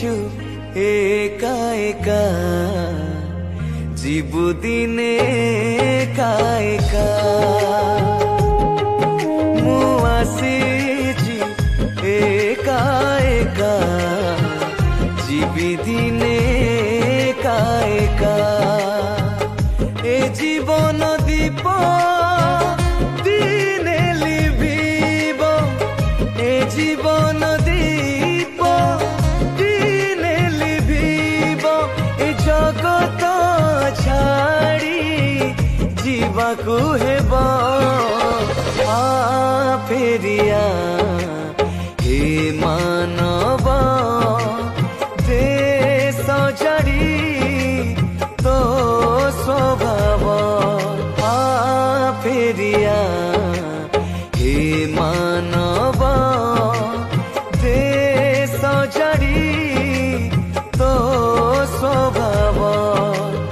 ଆସିଛୁ ଏକା ଏକା ଯିବୁ ଦିନେ ଏକା ଏକା ମୁଁ ଆସିଛି ଏକା ଏକା ଯିବି ଦିନେ ଏକା ଏକା ए जीवन दीप दिने लिभिब ए जीवन दीप दिने लिभिब ए जगत छाड़ी जीवाकू हेब आ फेरिया हे मानव देश छाड़ी तो स्वभाव आ फेरिया हे मानव देश छाड़ी